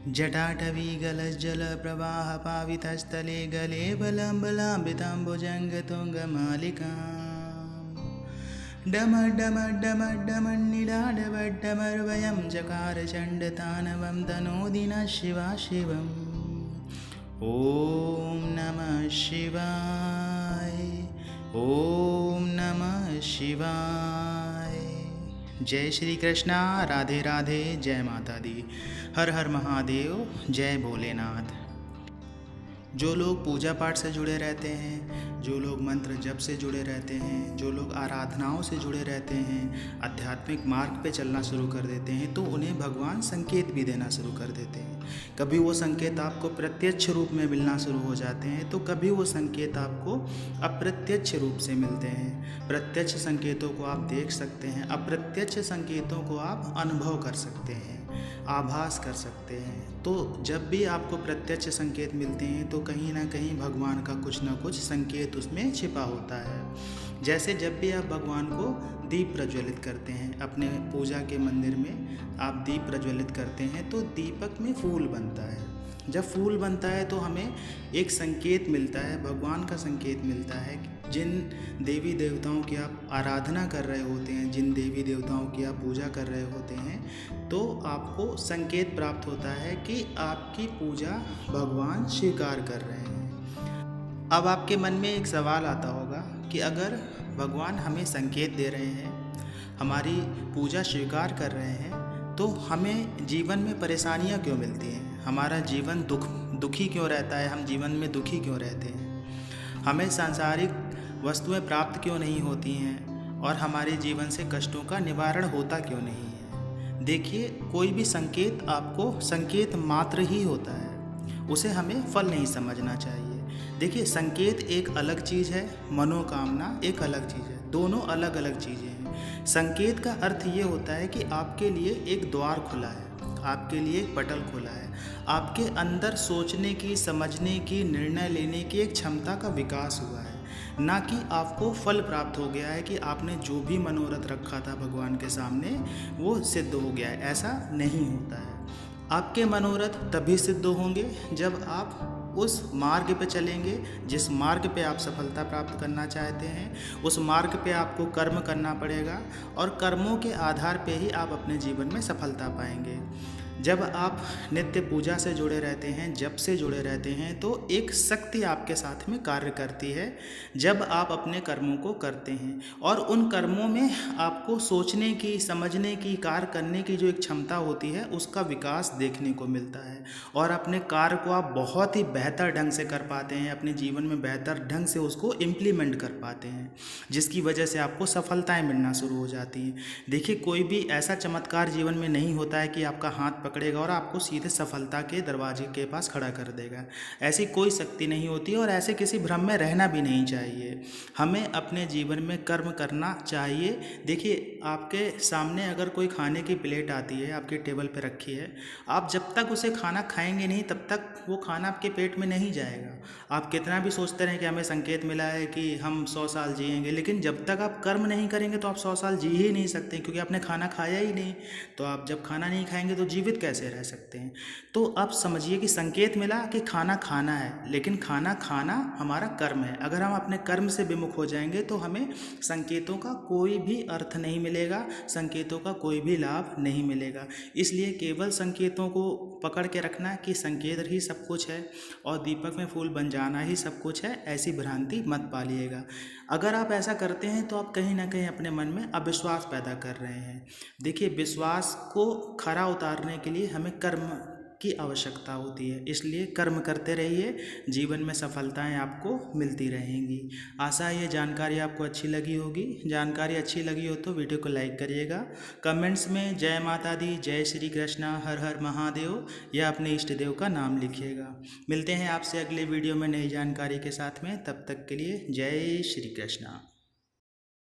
जटाटवीगलज्जलप्रवाहपावितस्थले गले बलम्बलाम्बिताम्बुजङ्गतुङ्गमालिकाम् डमड्डमड्डमड्डमन्निडाडवड्डमर्वयं चकारचण्डताण्डवं तनोति नः शिवा शिवम् ॐ नमः शिवाय। ॐ नमः शिवाय। जय श्री कृष्णा। राधे राधे। जय माता दी। हर हर महादेव। जय भोलेनाथ। जो लोग पूजा पाठ से जुड़े रहते हैं, जो लोग मंत्र जप से जुड़े रहते हैं, जो लोग आराधनाओं से जुड़े रहते हैं, आध्यात्मिक मार्ग पे चलना शुरू कर देते हैं, तो उन्हें भगवान संकेत भी देना शुरू कर देते हैं। कभी वो संकेत आपको प्रत्यक्ष रूप में मिलना शुरू हो जाते हैं, तो कभी वो संकेत आपको अप्रत्यक्ष रूप से मिलते हैं। प्रत्यक्ष संकेतों को आप देख सकते हैं, अप्रत्यक्ष संकेतों को आप अनुभव कर सकते हैं, आभास कर सकते हैं। तो जब भी आपको प्रत्यक्ष संकेत मिलते हैं तो कहीं ना कहीं भगवान का कुछ ना कुछ संकेत उसमें छिपा होता है। जैसे जब भी आप भगवान को दीप प्रज्वलित करते हैं, अपने पूजा के मंदिर में आप दीप प्रज्वलित करते हैं तो दीपक में फूल बनता है। जब फूल बनता है तो हमें एक संकेत मिलता है, भगवान का संकेत मिलता है। जिन देवी देवताओं की आप आराधना कर रहे होते हैं, जिन देवी देवताओं की आप पूजा कर रहे होते हैं, तो आपको संकेत प्राप्त होता है कि आपकी पूजा भगवान स्वीकार कर रहे हैं। अब आपके मन में एक सवाल आता होगा कि अगर भगवान हमें संकेत दे रहे हैं, हमारी पूजा स्वीकार कर रहे हैं, तो हमें जीवन में परेशानियां क्यों मिलती हैं? हमारा जीवन दुखी क्यों रहता है? हम जीवन में दुखी क्यों रहते हैं? हमें सांसारिक वस्तुएं प्राप्त क्यों नहीं होती हैं? और हमारे जीवन से कष्टों का निवारण होता क्यों नहीं है? देखिए, कोई भी संकेत आपको संकेत मात्र ही होता है, उसे हमें फल नहीं समझना चाहिए। देखिए, संकेत एक अलग चीज़ है, मनोकामना एक अलग चीज़ है, दोनों अलग अलग चीज़ें हैं। संकेत का अर्थ ये होता है कि आपके लिए एक द्वार खुला है, आपके लिए एक पटल खुला है, आपके अंदर सोचने की, समझने की, निर्णय लेने की एक क्षमता का विकास हुआ है, ना कि आपको फल प्राप्त हो गया है कि आपने जो भी मनोरथ रखा था भगवान के सामने वो सिद्ध हो गया है। ऐसा नहीं होता है। आपके मनोरथ तभी सिद्ध होंगे जब आप उस मार्ग पे चलेंगे जिस मार्ग पे आप सफलता प्राप्त करना चाहते हैं। उस मार्ग पे आपको कर्म करना पड़ेगा और कर्मों के आधार पे ही आप अपने जीवन में सफलता पाएंगे। जब आप नित्य पूजा से जुड़े रहते हैं, जप से जुड़े रहते हैं, तो एक शक्ति आपके साथ में कार्य करती है जब आप अपने कर्मों को करते हैं। और उन कर्मों में आपको सोचने की, समझने की, कार्य करने की जो एक क्षमता होती है उसका विकास देखने को मिलता है। और अपने कार्य को आप बहुत ही बेहतर ढंग से कर पाते हैं, अपने जीवन में बेहतर ढंग से उसको इम्प्लीमेंट कर पाते हैं, जिसकी वजह से आपको सफलताएँ मिलना शुरू हो जाती हैं। देखिए, कोई भी ऐसा चमत्कार जीवन में नहीं होता है कि आपका हाथ पकड़ेगा और आपको सीधे सफलता के दरवाजे के पास खड़ा कर देगा। ऐसी कोई शक्ति नहीं होती और ऐसे किसी भ्रम में रहना भी नहीं चाहिए। हमें अपने जीवन में कर्म करना चाहिए। देखिए, आपके सामने अगर कोई खाने की प्लेट आती है, आपके टेबल पे रखी है, आप जब तक उसे खाना खाएंगे नहीं तब तक वो खाना आपके पेट में नहीं जाएगा। आप कितना भी सोचते रहें कि हमें संकेत मिला है कि हम 100 साल जिएंगे, लेकिन जब तक आप कर्म नहीं करेंगे तो आप 100 साल जी ही नहीं सकते, क्योंकि आपने खाना खाया ही नहीं। तो आप जब खाना नहीं खाएंगे तो जीवित कैसे रह सकते हैं? तो आप समझिए कि संकेत मिला कि खाना खाना है, लेकिन खाना खाना हमारा कर्म है। अगर हम अपने कर्म से विमुख हो जाएंगे तो हमें संकेतों का कोई भी अर्थ नहीं मिलेगा, संकेतों का कोई भी लाभ नहीं मिलेगा। इसलिए केवल संकेतों को पकड़ के रखना कि संकेत ही सब कुछ है और दीपक में फूल बन जाना ही सब कुछ है, ऐसी भ्रांति मत पालिएगा। अगर आप ऐसा करते हैं तो आप कहीं ना कहीं अपने मन में अविश्वास पैदा कर रहे हैं। देखिए, विश्वास को खरा उतारने के लिए हमें कर्म की आवश्यकता होती है, इसलिए कर्म करते रहिए, जीवन में सफलताएं आपको मिलती रहेंगी। आशा है ये जानकारी आपको अच्छी लगी होगी। जानकारी अच्छी लगी हो तो वीडियो को लाइक करिएगा, कमेंट्स में जय माता दी, जय श्री कृष्णा, हर हर महादेव या अपने इष्ट देव का नाम लिखिएगा। मिलते हैं आपसे अगले वीडियो में नई जानकारी के साथ में, तब तक के लिए जय श्री कृष्णा।